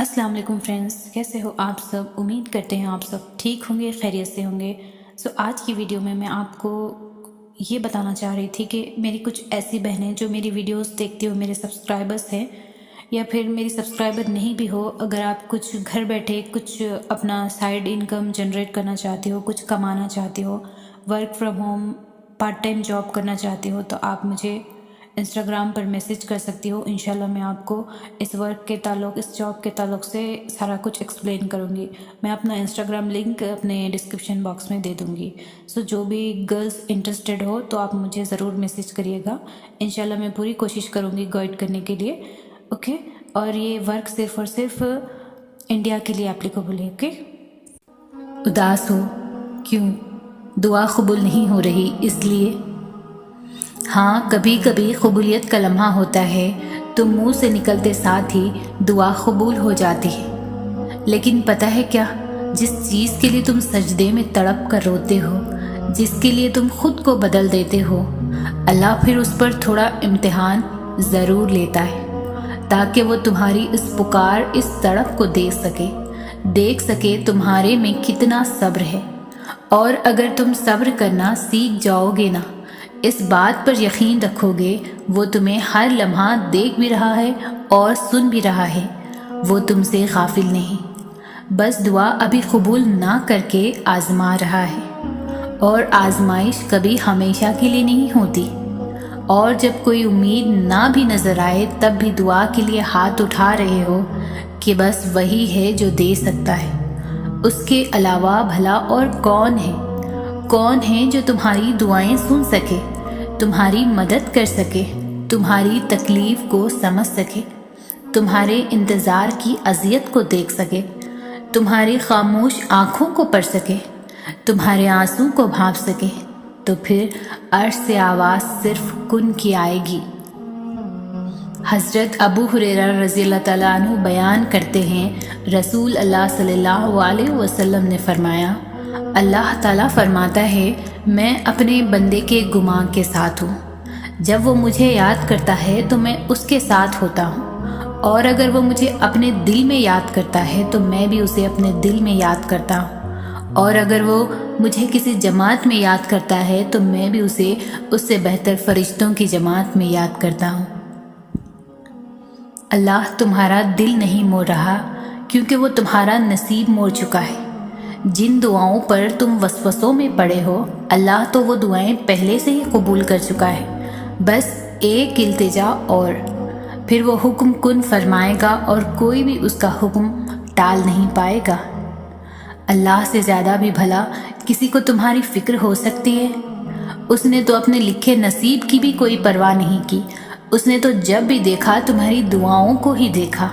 السلام علیکم فرینڈز، کیسے ہو آپ سب؟ امید کرتے ہیں آپ سب ٹھیک ہوں گے، خیریت سے ہوں گے۔ آج کی ویڈیو میں آپ کو یہ بتانا چاہ رہی تھی کہ میری کچھ ایسی بہنیں جو میری ویڈیوز دیکھتی ہو، میرے سبسکرائبرز ہیں یا پھر میری سبسکرائبر نہیں بھی ہو، اگر آپ کچھ گھر بیٹھے کچھ اپنا سائیڈ انکم جنریٹ کرنا چاہتی ہو، کچھ کمانا چاہتی ہو، work from home part time job کرنا چاہتی ہو، تو آپ مجھے انسٹاگرام پر میسج کر سکتی ہو۔ انشاءاللہ میں آپ کو اس ورک کے تعلق، اس جاب کے تعلق سے سارا کچھ ایکسپلین کروں گی۔ میں اپنا انسٹاگرام لنک اپنے ڈسکرپشن باکس میں دے دوں گی۔ جو بھی گرلز انٹرسٹڈ ہو تو آپ مجھے ضرور میسج کریے گا۔ انشاءاللہ میں پوری کوشش کروں گی گائیڈ کرنے کے لیے، اوکے؟ اور یہ ورک صرف اور صرف انڈیا کے لیے اپلیکیبل ہے، اوکے؟ اداس ہو کیوں؟ دعا قبول نہیں ہو رہی اس لیے؟ ہاں، کبھی کبھی قبولیت کا لمحہ ہوتا ہے تو منہ سے نکلتے ساتھ ہی دعا قبول ہو جاتی ہے، لیکن پتہ ہے کیا؟ جس چیز کے لیے تم سجدے میں تڑپ کر روتے ہو، جس کے لیے تم خود کو بدل دیتے ہو، اللہ پھر اس پر تھوڑا امتحان ضرور لیتا ہے تاکہ وہ تمہاری اس پکار، اس تڑپ کو دیکھ سکے تمہارے میں کتنا صبر ہے۔ اور اگر تم صبر کرنا سیکھ جاؤ گے نا، اس بات پر یقین رکھو گے وہ تمہیں ہر لمحہ دیکھ بھی رہا ہے اور سن بھی رہا ہے، وہ تم سے غافل نہیں، بس دعا ابھی قبول نہ کر کے آزما رہا ہے۔ اور آزمائش کبھی ہمیشہ کے لیے نہیں ہوتی، اور جب کوئی امید نہ بھی نظر آئے تب بھی دعا کے لیے ہاتھ اٹھا رہے ہو کہ بس وہی ہے جو دے سکتا ہے، اس کے علاوہ بھلا اور کون ہے جو تمہاری دعائیں سن سکے، تمہاری مدد کر سکے، تمہاری تکلیف کو سمجھ سکے، تمہارے انتظار کی اذیت کو دیکھ سکے، تمہاری خاموش آنکھوں کو پڑھ سکے، تمہارے آنسوں کو بھانپ سکے؟ تو پھر عرش سے آواز صرف کن کی آئے گی۔ حضرت ابو ہریرہ رضی اللہ تعالیٰ عنہ بیان کرتے ہیں، رسول اللہ صلی اللہ علیہ وسلم نے فرمایا، اللہ تعالیٰ فرماتا ہے میں اپنے بندے کے گمان کے ساتھ ہوں، جب وہ مجھے یاد کرتا ہے تو میں اس کے ساتھ ہوتا ہوں، اور اگر وہ مجھے اپنے دل میں یاد کرتا ہے تو میں بھی اسے اپنے دل میں یاد کرتا ہوں، اور اگر وہ مجھے کسی جماعت میں یاد کرتا ہے تو میں بھی اسے اس سے بہتر فرشتوں کی جماعت میں یاد کرتا ہوں۔ اللہ تمہارا دل نہیں موڑ رہا کیونکہ وہ تمہارا نصیب موڑ چکا ہے۔ جن دعاؤں پر تم وسوسوں میں پڑے ہو، اللہ تو وہ دعائیں پہلے سے ہی قبول کر چکا ہے، بس ایک التجا اور پھر وہ حکم کن فرمائے گا اور کوئی بھی اس کا حکم ٹال نہیں پائے گا۔ اللہ سے زیادہ بھی بھلا کسی کو تمہاری فکر ہو سکتی ہے؟ اس نے تو اپنے لکھے نصیب کی بھی کوئی پرواہ نہیں کی، اس نے تو جب بھی دیکھا تمہاری دعاؤں کو ہی دیکھا۔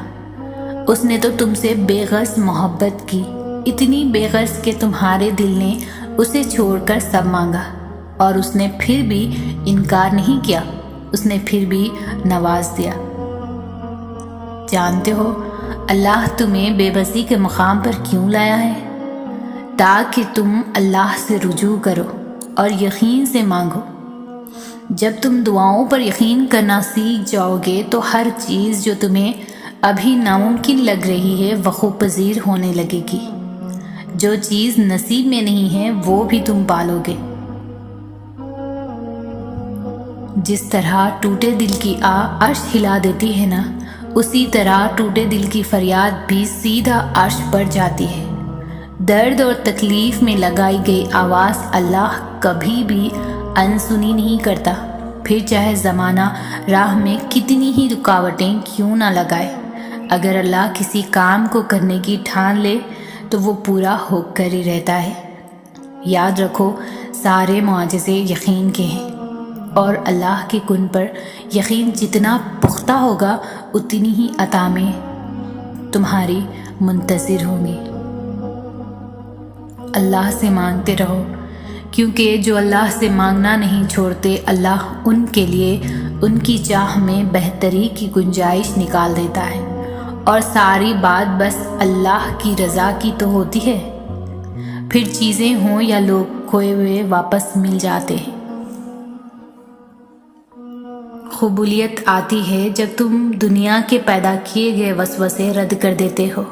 اس نے تو تم سے بے غرض محبت کی، اتنی بے غرض کہ تمہارے دل نے اسے چھوڑ کر سب مانگا، اور اس نے پھر بھی انکار نہیں کیا، اس نے پھر بھی نواز دیا۔ جانتے ہو اللہ تمہیں بے بسی کے مقام پر کیوں لایا ہے؟ تاکہ تم اللہ سے رجوع کرو اور یقین سے مانگو۔ جب تم دعاؤں پر یقین کرنا سیکھ جاؤ گے تو ہر چیز جو تمہیں ابھی ناممکن لگ رہی ہے وقوع پذیر ہونے لگے گی۔ جو چیز نصیب میں نہیں ہے وہ بھی تم پالو گے۔ جس طرح ٹوٹے دل کی عرش ہلا دیتی ہے نا، اسی طرح ٹوٹے دل کی فریاد بھی سیدھا عرش پر جاتی ہے۔ درد اور تکلیف میں لگائی گئی آواز اللہ کبھی بھی انسنی نہیں کرتا، پھر چاہے زمانہ راہ میں کتنی ہی رکاوٹیں کیوں نہ لگائے۔ اگر اللہ کسی کام کو کرنے کی ٹھان لے تو وہ پورا ہو کر ہی رہتا ہے۔ یاد رکھو سارے معجزے یقین کے ہیں، اور اللہ کے کن پر یقین جتنا پختہ ہوگا اتنی ہی عطائیں تمہاری منتظر ہوں گی۔ اللہ سے مانگتے رہو، کیونکہ جو اللہ سے مانگنا نہیں چھوڑتے اللہ ان کے لیے ان کی چاہ میں بہتری کی گنجائش نکال دیتا ہے، اور ساری بات بس اللہ کی رضا کی تو ہوتی ہے، پھر چیزیں ہوں یا لوگ کھوئے ہوئے واپس مل جاتے ہیں۔ قبولیت آتی ہے جب تم دنیا کے پیدا کیے گئے وسوسے رد کر دیتے ہو۔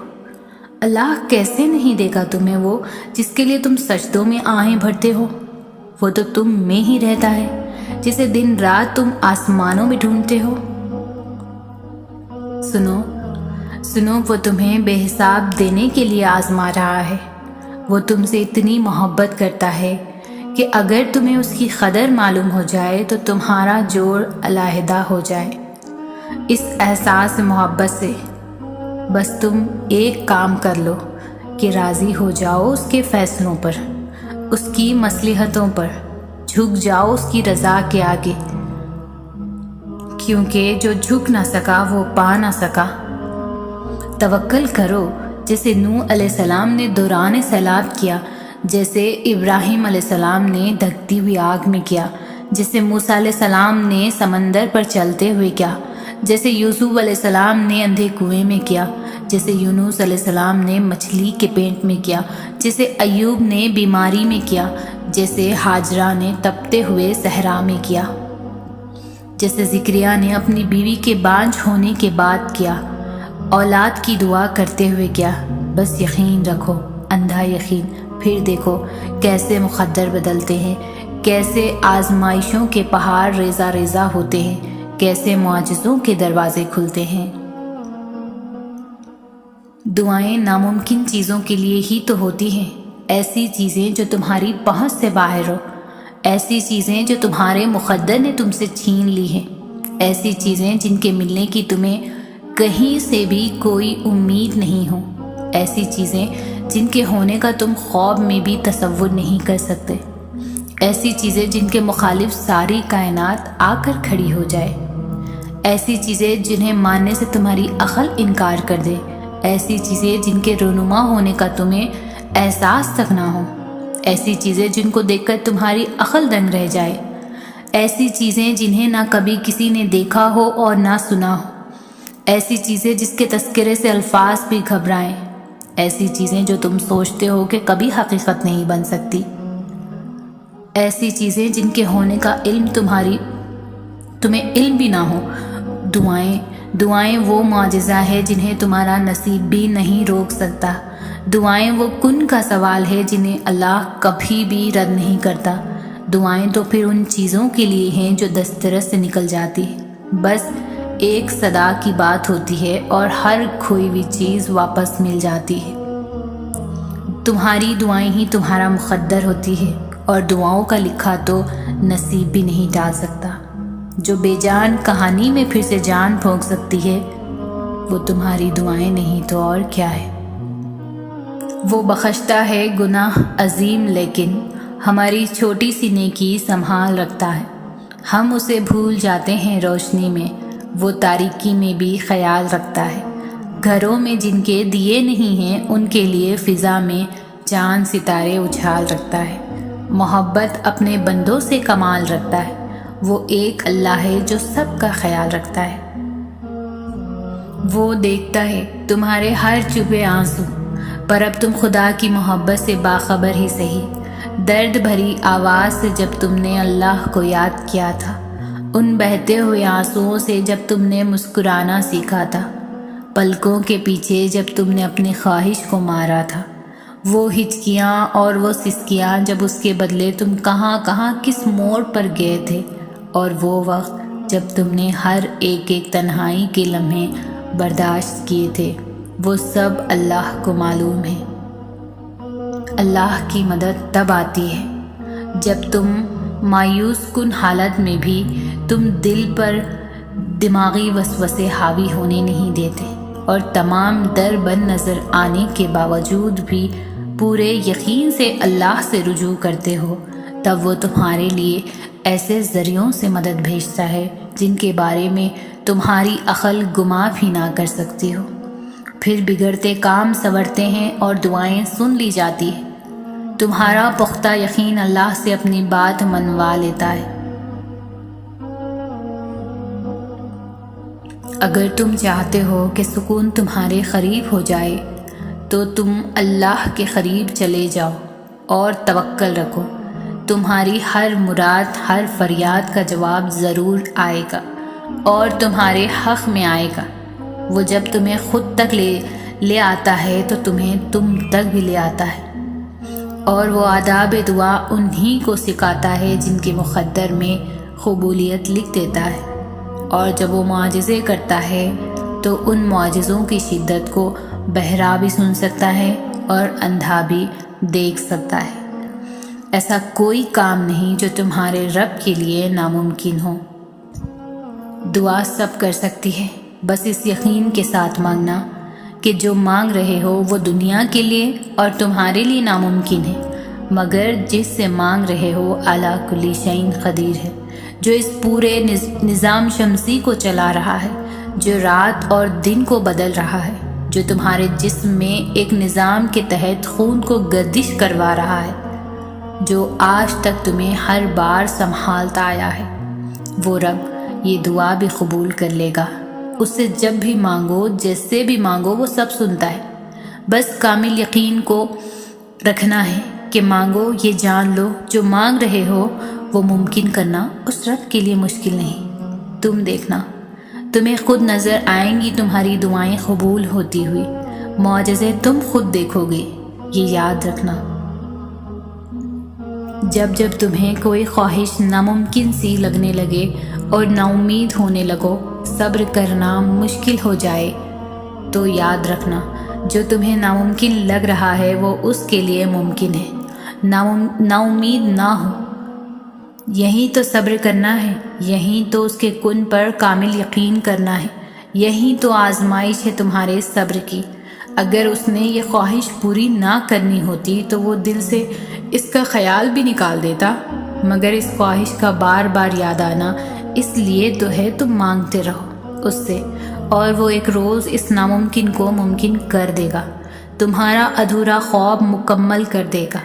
اللہ کیسے نہیں دے گا تمہیں وہ جس کے لیے تم سجدوں میں آہیں بھرتے ہو؟ وہ تو تم میں ہی رہتا ہے جسے دن رات تم آسمانوں میں ڈھونڈتے ہو۔ سنو وہ تمہیں بے حساب دینے کے لیے آزما رہا ہے۔ وہ تم سے اتنی محبت کرتا ہے کہ اگر تمہیں اس کی قدر معلوم ہو جائے تو تمہارا جوڑ علیحدہ ہو جائے۔ اس احساس محبت سے بس تم ایک کام کر لو کہ راضی ہو جاؤ اس کے فیصلوں پر، اس کی مصلحتوں پر، جھک جاؤ اس کی رضا کے آگے، کیونکہ جو جھک نہ سکا وہ پا نہ سکا۔ توکل کرو جیسے نوح علیہ السلام نے دوران سیلاب کیا، جیسے ابراہیم علیہ السلام نے دھکتی ہوئی آگ میں کیا، جیسے موسیٰ علیہ السلام نے سمندر پر چلتے ہوئے کیا، جیسے یوسف علیہ السلام نے اندھے کنویں میں کیا، جیسے یونس علیہ السلام نے مچھلی کے پیٹ میں کیا، جیسے ایوب نے بیماری میں کیا، جیسے ہاجرہ نے تپتے ہوئے صحرا میں کیا، جیسے زکریا نے اپنی بیوی کے بانجھ ہونے کے بعد کیا، اولاد کی دعا کرتے ہوئے کیا۔ بس یقین رکھو، اندھا یقین، پھر دیکھو کیسے مقدر بدلتے ہیں، کیسے آزمائشوں کے پہاڑ ریزہ ریزہ ہوتے ہیں، کیسے معجزوں کے دروازے کھلتے ہیں۔ دعائیں ناممکن چیزوں کے لیے ہی تو ہوتی ہیں، ایسی چیزیں جو تمہاری پہنچ سے باہر ہو، ایسی چیزیں جو تمہارے مقدر نے تم سے چھین لی ہیں، ایسی چیزیں جن کے ملنے کی تمہیں کہیں سے بھی کوئی امید نہیں ہو، ایسی چیزیں جن کے ہونے کا تم خواب میں بھی تصور نہیں کر سکتے، ایسی چیزیں جن کے مخالف ساری کائنات آ کر کھڑی ہو جائے، ایسی چیزیں جنہیں ماننے سے تمہاری عقل انکار کر دے، ایسی چیزیں جن کے رونما ہونے کا تمہیں احساس تک نہ ہو، ایسی چیزیں جن کو دیکھ کر تمہاری عقل دنگ رہ جائے، ایسی چیزیں جنہیں نہ کبھی کسی نے دیکھا ہو اور نہ سنا ہو، ایسی چیزیں جس کے تذکرے سے الفاظ بھی گھبرائیں، ایسی چیزیں جو تم سوچتے ہو کہ کبھی حقیقت نہیں بن سکتی، ایسی چیزیں جن کے ہونے کا علم تمہیں علم بھی نہ ہو۔ دعائیں وہ معجزہ ہے جنہیں تمہارا نصیب بھی نہیں روک سکتا، دعائیں وہ کن کا سوال ہے جنہیں اللہ کبھی بھی رد نہیں کرتا، دعائیں تو پھر ان چیزوں کے لیے ہیں جو دسترس سے نکل جاتی ہے، بس ایک صدا کی بات ہوتی ہے اور ہر کھوئی ہوئی چیز واپس مل جاتی ہے۔ تمہاری دعائیں ہی تمہارا مقدر ہوتی ہے، اور دعاؤں کا لکھا تو نصیب بھی نہیں ڈال سکتا۔ جو بے جان کہانی میں پھر سے جان پھونک سکتی ہے وہ تمہاری دعائیں نہیں تو اور کیا ہے۔ وہ بخشتا ہے گناہ عظیم لیکن ہماری چھوٹی سی نیکی سنبھال رکھتا ہے، ہم اسے بھول جاتے ہیں روشنی میں، وہ تاریکی میں بھی خیال رکھتا ہے، گھروں میں جن کے دیے نہیں ہیں ان کے لیے فضا میں چاند ستارے اچھال رکھتا ہے، محبت اپنے بندوں سے کمال رکھتا ہے، وہ ایک اللہ ہے جو سب کا خیال رکھتا ہے۔ وہ دیکھتا ہے تمہارے ہر چبھے آنسو، پر اب تم خدا کی محبت سے باخبر ہی سہی، درد بھری آواز سے جب تم نے اللہ کو یاد کیا تھا، ان بہتے ہوئے آنسوؤں سے جب تم نے مسکرانا سیکھا تھا، پلکوں کے پیچھے جب تم نے اپنی خواہش کو مارا تھا، وہ ہچکیاں اور وہ سسکیاں جب اس کے بدلے تم کہاں کہاں کس موڑ پر گئے تھے، اور وہ وقت جب تم نے ہر ایک تنہائی کے لمحے برداشت کیے تھے، وہ سب اللہ کو معلوم ہے۔ اللہ کی مدد تب آتی ہے جب تم مایوس کن حالت میں بھی تم دل پر دماغی وسوسے حاوی ہونے نہیں دیتے، اور تمام در بند نظر آنے کے باوجود بھی پورے یقین سے اللہ سے رجوع کرتے ہو، تب وہ تمہارے لیے ایسے ذریعوں سے مدد بھیجتا ہے جن کے بارے میں تمہاری عقل گمان بھی نہ کر سکتی ہو۔ پھر بگڑتے کام سنورتے ہیں اور دعائیں سن لی جاتی ہیں، تمہارا پختہ یقین اللہ سے اپنی بات منوا لیتا ہے۔ اگر تم چاہتے ہو کہ سکون تمہارے قریب ہو جائے تو تم اللہ کے قریب چلے جاؤ اور توکل رکھو، تمہاری ہر مراد، ہر فریاد کا جواب ضرور آئے گا، اور تمہارے حق میں آئے گا۔ وہ جب تمہیں خود تک لے آتا ہے تو تمہیں تم تک بھی لے آتا ہے، اور وہ آداب دعا انہی کو سکھاتا ہے جن کے مقدر میں قبولیت لکھ دیتا ہے، اور جب وہ معجزے کرتا ہے تو ان معجزوں کی شدت کو بہرا بھی سن سکتا ہے اور اندھا بھی دیکھ سکتا ہے۔ ایسا کوئی کام نہیں جو تمہارے رب کے لیے ناممکن ہو۔ دعا سب کر سکتی ہے، بس اس یقین کے ساتھ مانگنا کہ جو مانگ رہے ہو وہ دنیا کے لیے اور تمہارے لیے ناممکن ہے، مگر جس سے مانگ رہے ہو اعلیٰ کلی شیء قدیر ہے، جو اس پورے نظام شمسی کو چلا رہا ہے، جو رات اور دن کو بدل رہا ہے، جو تمہارے جسم میں ایک نظام کے تحت خون کو گردش کروا رہا ہے، جو آج تک تمہیں ہر بار سنبھالتا آیا ہے، وہ رب یہ دعا بھی قبول کر لے گا۔ اس سے جب بھی مانگو، جس سے بھی مانگو، وہ سب سنتا ہے۔ بس کامل یقین کو رکھنا ہے کہ مانگو، یہ جان لو جو مانگ رہے ہو وہ ممکن کرنا اس رب کے لیے مشکل نہیں۔ تم دیکھنا، تمہیں خود نظر آئیں گی تمہاری دعائیں قبول ہوتی ہوئی، معجزے تم خود دیکھو گے، یہ یاد رکھنا۔ جب جب تمہیں کوئی خواہش ناممکن سی لگنے لگے اور نا امید ہونے لگو، صبر کرنا مشکل ہو جائے، تو یاد رکھنا جو تمہیں ناممکن لگ رہا ہے وہ اس کے لیے ممکن ہے۔ نا امید نہ ہو، یہی تو صبر کرنا ہے، یہی تو اس کے کن پر کامل یقین کرنا ہے، یہی تو آزمائش ہے تمہارے صبر کی۔ اگر اس نے یہ خواہش پوری نہ کرنی ہوتی تو وہ دل سے اس کا خیال بھی نکال دیتا، مگر اس خواہش کا بار بار یاد آنا اس لیے تو ہے تم مانگتے رہو اس سے، اور وہ ایک روز اس ناممکن کو ممکن کر دے گا، تمہارا ادھورا خواب مکمل کر دے گا۔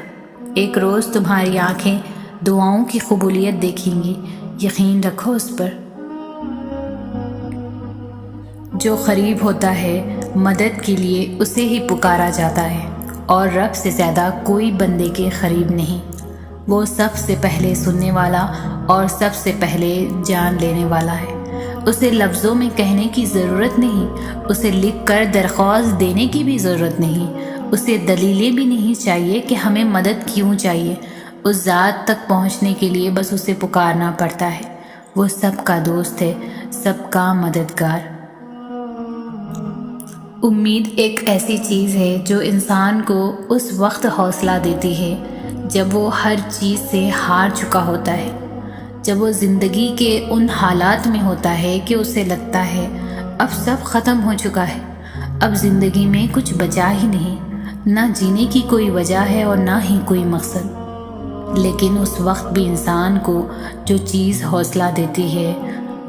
ایک روز تمہاری آنکھیں دعاؤں کی قبولیت دیکھیں گی، یقین رکھو اس پر۔ جو قریب ہوتا ہے مدد کے لیے اسے ہی پکارا جاتا ہے، اور رب سے زیادہ کوئی بندے کے قریب نہیں۔ وہ سب سے پہلے سننے والا اور سب سے پہلے جان لینے والا ہے۔ اسے لفظوں میں کہنے کی ضرورت نہیں، اسے لکھ کر درخواست دینے کی بھی ضرورت نہیں، اسے دلیلیں بھی نہیں چاہیے کہ ہمیں مدد کیوں چاہیے۔ اس ذات تک پہنچنے کے لیے بس اسے پکارنا پڑتا ہے۔ وہ سب کا دوست ہے، سب کا مددگار۔ امید ایک ایسی چیز ہے جو انسان کو اس وقت حوصلہ دیتی ہے جب وہ ہر چیز سے ہار چکا ہوتا ہے، جب وہ زندگی کے ان حالات میں ہوتا ہے کہ اسے لگتا ہے اب سب ختم ہو چکا ہے، اب زندگی میں کچھ بچا ہی نہیں، نہ جینے کی کوئی وجہ ہے اور نہ ہی کوئی مقصد۔ لیکن اس وقت بھی انسان کو جو چیز حوصلہ دیتی ہے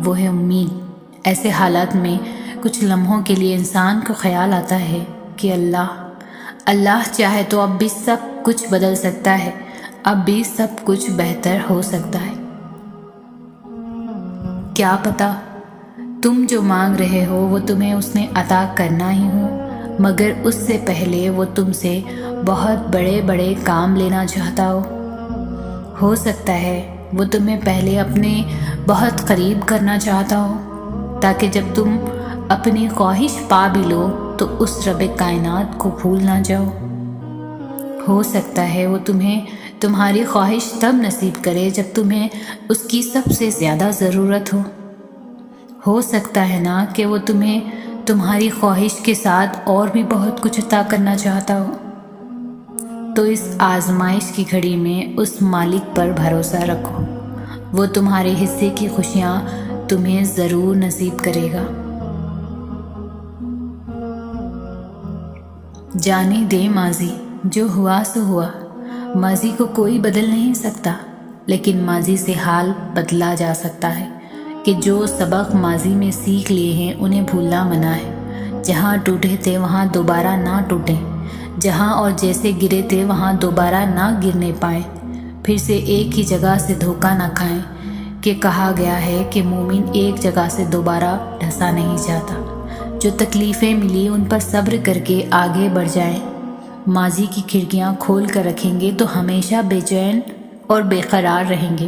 وہ ہے امید۔ ایسے حالات میں کچھ لمحوں کے لیے انسان کو خیال آتا ہے کہ اللہ چاہے تو اب بھی سب کچھ بدل سکتا ہے، اب بھی سب کچھ بہتر ہو سکتا ہے۔ کیا پتہ تم جو مانگ رہے ہو وہ تمہیں اس نے عطا کرنا ہی ہو، مگر اس سے پہلے وہ تم سے بہت بڑے بڑے کام لینا چاہتا ہو سکتا ہے وہ تمہیں پہلے اپنے بہت قریب کرنا چاہتا ہو، تاکہ جب تم اپنی خواہش پا بھی لو تو اس رب کائنات کو بھول نہ جاؤ۔ ہو سکتا ہے وہ تمہیں تمہاری خواہش تب نصیب کرے جب تمہیں اس کی سب سے زیادہ ضرورت ہو سکتا ہے نا کہ وہ تمہیں تمہاری خواہش کے ساتھ اور بھی بہت کچھ عطا کرنا چاہتا ہو۔ تو اس آزمائش کی گھڑی میں اس مالک پر بھروسہ رکھو، وہ تمہارے حصے کی خوشیاں تمہیں ضرور نصیب کرے گا۔ جانے دے ماضی، جو ہوا سو ہوا۔ ماضی کو کوئی بدل نہیں سکتا، لیکن ماضی سے حال بدلا جا سکتا ہے کہ جو سبق ماضی میں سیکھ لیے ہیں انہیں بھولنا منع ہے۔ جہاں ٹوٹے تھے وہاں دوبارہ نہ ٹوٹیں، جہاں اور جیسے گرے تھے وہاں دوبارہ نہ گرنے پائیں، پھر سے ایک ہی جگہ سے دھوکہ نہ کھائیں کہ کہا گیا ہے کہ مومن ایک جگہ سے دوبارہ ڈھسا نہیں جاتا۔ جو تکلیفیں ملی ان پر صبر کر کے آگے بڑھ جائیں۔ ماضی کی کھڑکیاں کھول کر رکھیں گے تو ہمیشہ بے چین اور بے قرار رہیں گے۔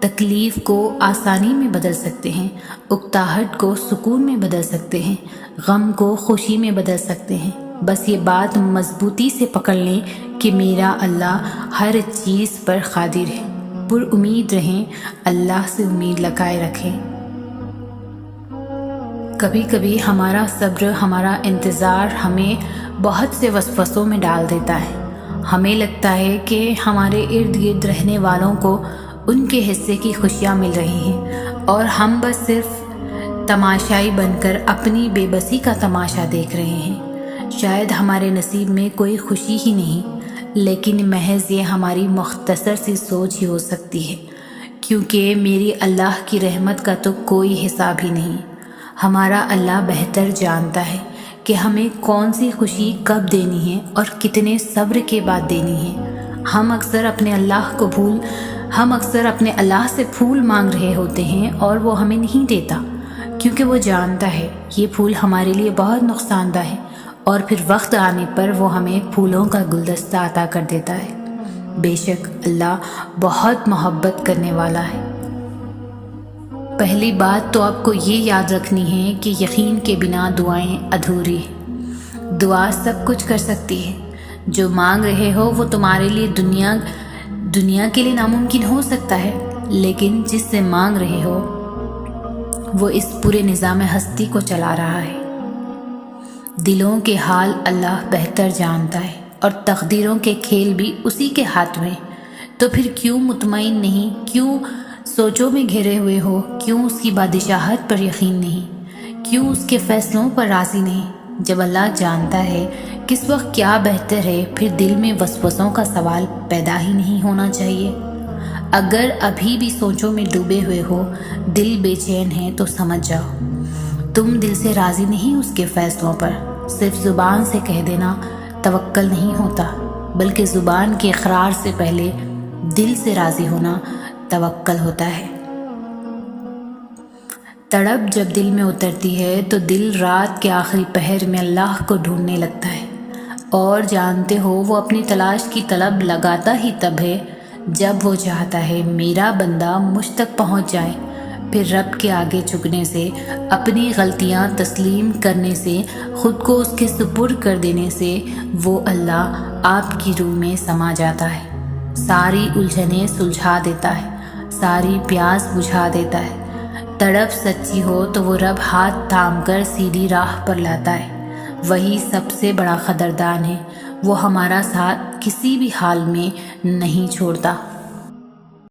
تکلیف کو آسانی میں بدل سکتے ہیں، اکتاہٹ کو سکون میں بدل سکتے ہیں، غم کو خوشی میں بدل سکتے ہیں۔ بس یہ بات مضبوطی سے پکڑ لیں کہ میرا اللہ ہر چیز پر قادر ہے۔ پر امید رہیں، اللہ سے امید لگائے رکھیں۔ کبھی کبھی ہمارا صبر، ہمارا انتظار ہمیں بہت سے وسوسوں میں ڈال دیتا ہے۔ ہمیں لگتا ہے کہ ہمارے ارد گرد رہنے والوں کو ان کے حصے کی خوشیاں مل رہی ہیں اور ہم بس صرف تماشائی بن کر اپنی بے بسی کا تماشا دیکھ رہے ہیں۔ شاید ہمارے نصیب میں کوئی خوشی ہی نہیں، لیکن محض یہ ہماری مختصر سی سوچ ہی ہو سکتی ہے، کیونکہ میری اللہ کی رحمت کا تو کوئی حساب ہی نہیں۔ ہمارا اللہ بہتر جانتا ہے کہ ہمیں کون سی خوشی کب دینی ہے اور کتنے صبر کے بعد دینی ہے۔ ہم اکثر اپنے اللہ سے پھول مانگ رہے ہوتے ہیں اور وہ ہمیں نہیں دیتا، کیونکہ وہ جانتا ہے یہ پھول ہمارے لیے بہت نقصان دہ ہے، اور پھر وقت آنے پر وہ ہمیں پھولوں کا گلدستہ عطا کر دیتا ہے۔ بے شک اللہ بہت محبت کرنے والا ہے۔ پہلی بات تو آپ کو یہ یاد رکھنی ہے کہ یقین کے بنا دعائیں ادھوری ہیں۔ دعا سب کچھ کر سکتی ہے۔ جو مانگ رہے ہو وہ تمہارے لیے دنیا کے لیے ناممکن ہو سکتا ہے، لیکن جس سے مانگ رہے ہو وہ اس پورے نظام ہستی کو چلا رہا ہے۔ دلوں کے حال اللہ بہتر جانتا ہے اور تقدیروں کے کھیل بھی اسی کے ہاتھ میں۔ تو پھر کیوں مطمئن نہیں، کیوں سوچوں میں گھرے ہوئے ہو، کیوں اس کی بادشاہت پر یقین نہیں، کیوں اس کے فیصلوں پر راضی نہیں؟ جب اللہ جانتا ہے کس وقت کیا بہتر ہے، پھر دل میں وسوسوں کا سوال پیدا ہی نہیں ہونا چاہیے۔ اگر ابھی بھی سوچوں میں ڈوبے ہوئے ہو، دل بے چین ہے، تو سمجھ جاؤ تم دل سے راضی نہیں اس کے فیصلوں پر۔ صرف زبان سے کہہ دینا توکل نہیں ہوتا، بلکہ زبان کے اقرار سے پہلے دل سے راضی ہونا توکل ہوتا ہے۔ تڑپ جب دل میں اترتی ہے تو دل رات کے آخری پہر میں اللہ کو ڈھونڈنے لگتا ہے، اور جانتے ہو وہ اپنی تلاش کی طلب لگاتا ہی تب ہے جب وہ چاہتا ہے میرا بندہ مجھ تک پہنچ جائے۔ پھر رب کے آگے جھکنے سے، اپنی غلطیاں تسلیم کرنے سے، خود کو اس کے سپرد کر دینے سے وہ اللہ آپ کی روح میں سما جاتا ہے، ساری الجھنیں سلجھا دیتا ہے، ساری پیاس بجھا دیتا ہے۔ تڑپ سچی ہو تو وہ رب ہاتھ تھام کر سیدھی راہ پر لاتا ہے۔ وہی سب سے بڑا قدردان ہے، وہ ہمارا ساتھ کسی بھی حال میں نہیں چھوڑتا۔